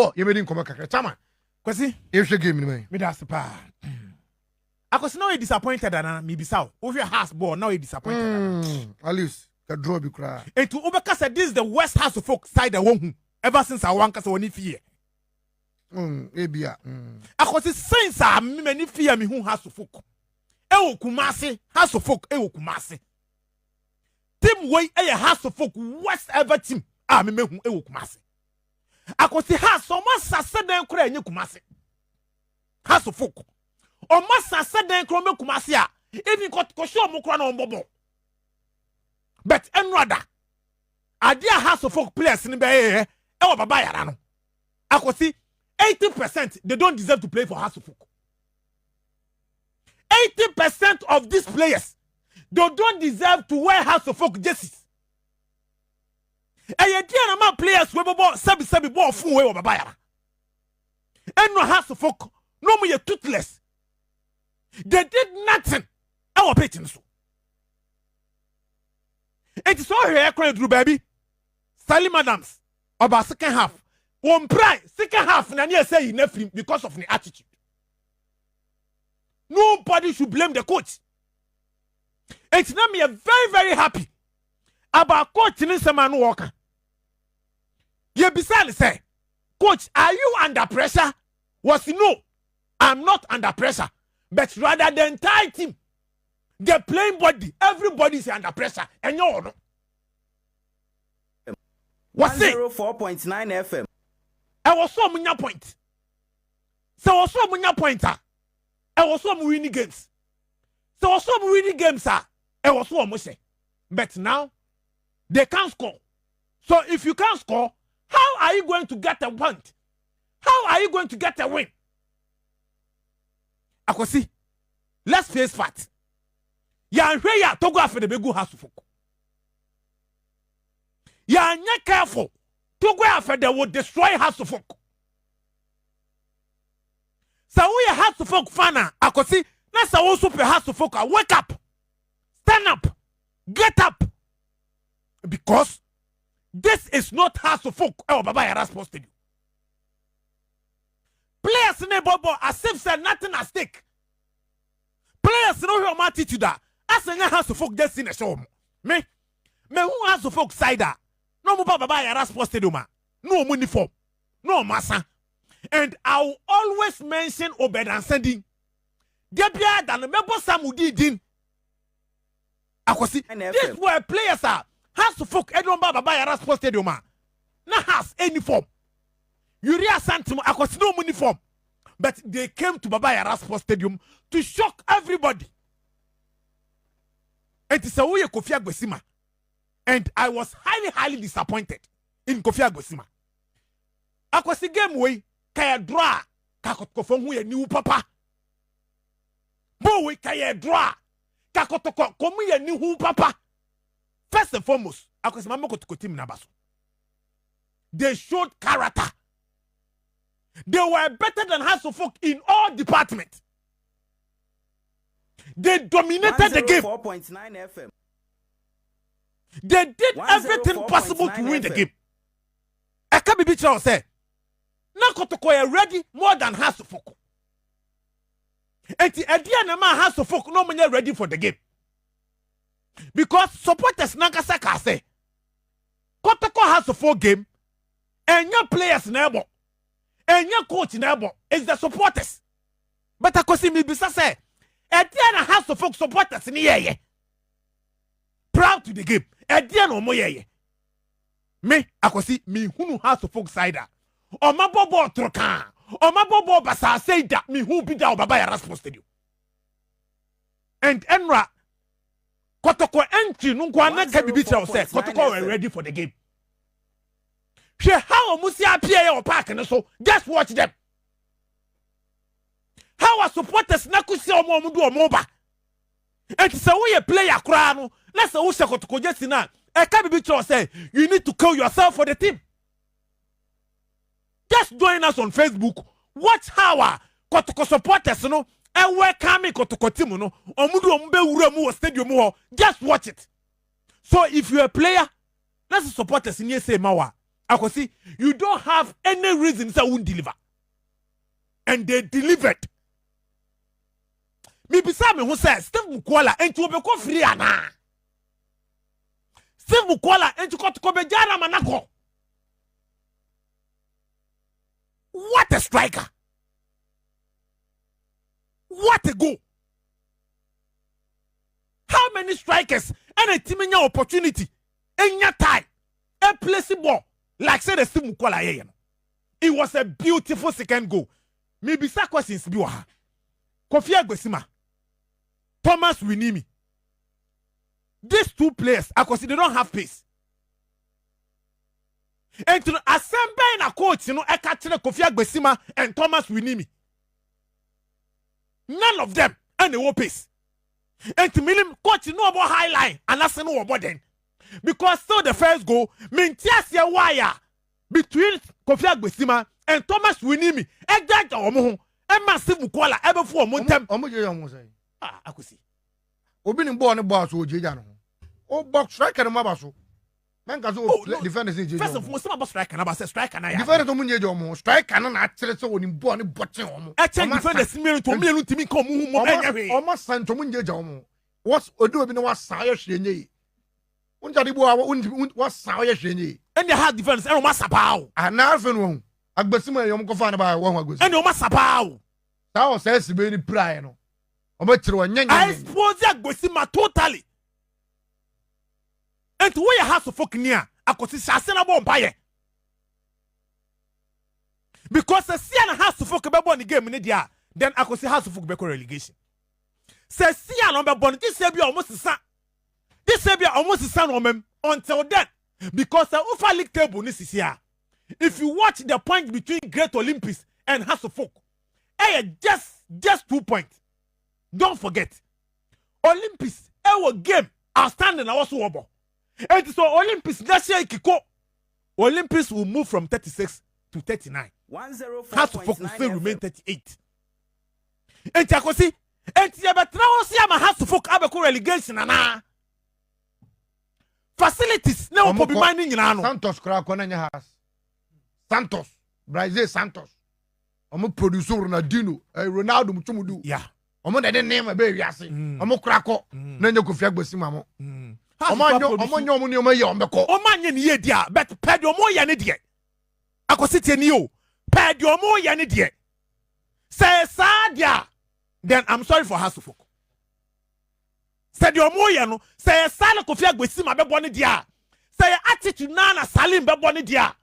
Oh, you made him come back. Chama. Kwasi, If you give me that's pa. Akosi now you disappointed and me bisao. Over your house ball now you disappointed. At least the draw be cry. And to Obeka said this is the worst house of folk side the one ever since I want kasa woni fear. Ebia. Akosi since I many fear me who house of folk. Ewo Kumasi house of folk ewo Kumasi. Team way a house of folk worst ever team. Me who ewo Kumasi. Akosi house so much sase den kura enye Kumasi. House of folk. O masa said den kro me Kumasi a even Kotoko show mo kra na ombobo. But enrada adia house of folk players ni be e baba yara no. Akosi 80% they don't deserve to play for house of folk. 80% of these players they don't deserve to wear house of folk jerseys. E ye dia na ma players we bobo sabi ball fun we baba yara. Enno house of folk no mo ye toothless. They did nothing. Our pitching so. It is all here crying through baby. Sally Madams about second half. One price, second half, and I say nothing because of the attitude. Nobody should blame the coach. It's not me very, very happy about coach in Samanu Walker. You beside say, Coach, are you under pressure? Was no, I'm not under pressure. But rather the entire team, the playing body, everybody is under pressure. And you know. What's it? 104.9 FM. I was so many point. So I was so many pointer. I was so winning games. So I was so winning games, sir. I was so much. But now they can't score. So if you can't score, how are you going to get a point? How are you going to get a win? Akosi, let's face fact. Ya Togbe after the begu house folk. Ya nya careful. Togbe after they will destroy house of folk. So we house of folk fana. Akosi, let's also pe house of folk. Wake up, stand up, get up, because this is not house of folk. Oh, Baba Yara supposed to do. Players in the bubble as if said nothing at stake. Players know your attitude. As a house of folk just in a show. Me who has to folk side. No more Baba Yara supposed to do ma. No uniform. No massa. And I will always mention Obed and sending. Debia than the member Samudi din. This where players are. House to folk Edwin Baba Yara supposed to do ma. Na has any form. Uria Santimo, I was no uniform. But they came to Baba Yara Sports Stadium to shock everybody. It is a way Kofi Agbesima. And I was highly disappointed in Kofi Agbesima. I was the game way, kaya draw, Kotoko from a new papa. Boy, kaya draw, Kotoko, come a new papa. First and foremost, I was Mamma Kotoko team Nabaso. They showed character. They were better than House of Folk in all departments. They dominated the game. 4.9 FM. They did everything possible to win the game. I can't be bitter say. Now Kotoko are ready more than House of Folk. And the idea na man House of Folk no many ready for the game. Because supporters Nagasaka say Kotoko House of Folk game and your players never. And your coach neighbor is the supporters. But I could see me bisa say, at the end house of folk supporters in here. Proud to the game. At the end of my me, I could see me who house of folk cider. Or my bobo trokan. Or my bobo basa say that me who be down Baba Yara supposed to do. And Enra Kotoko entry nunkwana can be bitter say Kotoko were ready for the game. How Musi appear or park and so just watch them. How our supporters nakusi or momudu or moba. And so we a player crown. Let's say Usako to just in a can't be say you need to kill yourself for the team. Just join us on Facebook. Watch how our Kotoko supporters no and where coming Kotoko team no or mudu mbe uremu stadium. Just watch it. So if you're a player, let's support us in say mawa. Akosi, you don't have any reason to won't deliver. And they delivered. Me bisa me who says Steve Mukwala and to be free ana. Steve Mukwala and to Kotoko Jana Manako. What a striker! What a goal! How many strikers and a team in your opportunity in your time a place ball like say the Steve Mukwala. It was a beautiful second goal. Maybe some questions be wa. Kofi Agbesima, Thomas Winimi. These two players, I consider they don't have pace. And to assemble a coach, I catch Kofi Agbesima and Thomas Winimi. None of them and the pace. And to me, coach know about high line and that's know about them. Because so the first goal, maintains your wire between Kofi Agbesima and Thomas Winimi. Exact omo e massive Mukwala ebe fu omo ntem. Omo je omo say. Akosi. Obi ni ball so jeja no. O box striker no mabaso. Man ka so defenders ni jeja. First of all, some about striker na ba say striker na ya. Defenders omo jeja omo. Striker na akyere se oni ball ni botin omo. E check defenders mi to mi timi ka omo mo enye. Omo santo mo jeja omo. What odo obi na wa sa ye hwenye. Unja di bo wa sa ye hwenye. And they have defenders and omo sapao. Ana afen won. Agbesima yom ko fa na ba won agbesima. And omo sapao. That was SB ni pray no. Omo kire won nyanya. I expose Agbesima totally. And to where has to fuck near Akosi Sasena bomb paye. Because the Siana has to fuck about the game in the then Akosi has to fuck back relegation. Say Siana on the this will be almost the son. This will be almost the son of them until then. Because the Ufa League table is here. If you watch the point between Great Olympics and Hasselhoff, just 2 points. Don't forget, Olympics, our game, outstanding, also over. And so Olympics, next year, Olympics will move from 36 to 39. Hasselhoff will still remain 38. And Chakosi, and Tiabatrao Hasselhoff Abeko relegation, and facilities now will be mining in Ano. Santos Krakonanya has. Santos, Brazil Santos. Omo producer Ronaldinho, Ronaldo Mutumudu. Yeah. Omo de name baby ase. Omo krako na nya Kofi Agbesima mo. Omo nyo ni omo ye ombeko. Omo anye ni ye dia, but pedi omo ye ne die. Akosite ni o. Pedi omo ye ne die. Say sadia. Then I'm sorry for Hasselhoff. Say di omo ye no, say sala Kofi Agbesima be boni dia. Say attitude na Salim be boni dia.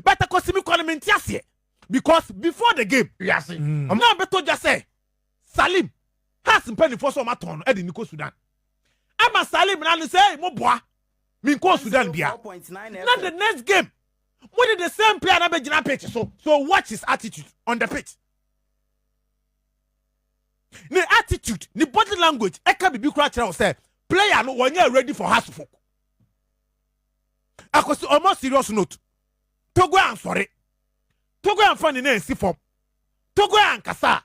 But akosimi kono ase. Because before the game, yes, I'm not better just say Salim has penny for some aton Eddie Nico Sudan. I'm a Salim and say mo boy min ko Sudan bia. Not the next game. What did the same player na be jina pitch so watch his attitude on the pitch. The attitude, the body language, e can be cry tell say player no when you ready for Hasselhoff. Akosi almost serious note. Togbe am sorry. Togbe am funny na si form. Togbe am kasa.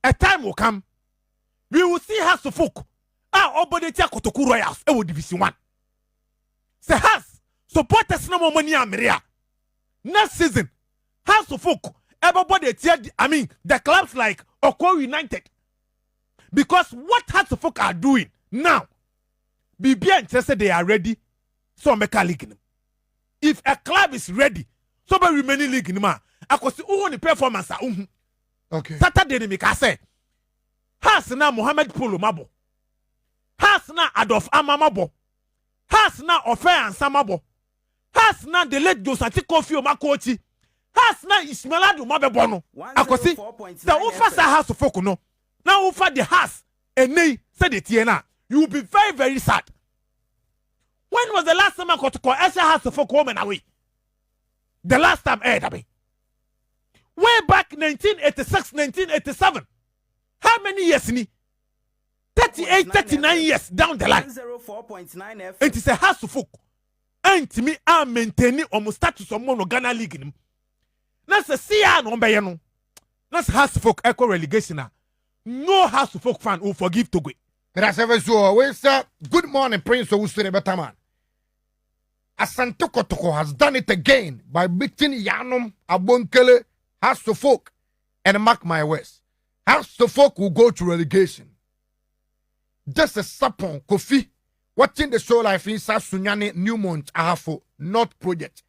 A time will come. We will see Hasselhoff. Obody tia Kotoko Royals e wo division 1. Say has supporters no more money Ameria. Next season, Hasselhoff everybody tia the clubs like Oko United. Because what Hasselhoff are doing now, BBN interested they are ready. So make a league. If a club is ready, so be remaining league in ma. Akosi who won the performance okay. Saturday ni make say. Has na Mohamed Polo mabo. Has na Adolf Amamabo. Has na Ofe Ansamabo. Has na the late Josati Kofi Omakochi. Has na Ismailadu Mabebono. Akosi the Ufa sa Hasselhoff no. Now Ufa the has ene said it here. You will be very very sad. When was the last time Kotoko Hasselhoff home and away? The last time Edabe. Way back 1986, 1987. How many years in 38, 39 years down the line. 104.9 It is a Hasselhoff. And me I'm maintaining almost status of Mono Ghana League. That's a CR no bayano. That's Hasselhoff echo relegation. No Hasselhoff fan will forgive Togbe. That's ever so. We say good morning, Prince of Usure Betaman. Asante Kotoko has done it again by beating Yanum, Abonkele, House of Folk, and mark my words. House of Folk will go to relegation. Just a sapon, Kofi, watching the show life inside Sunyani, Newmont, Ahafo, North Project.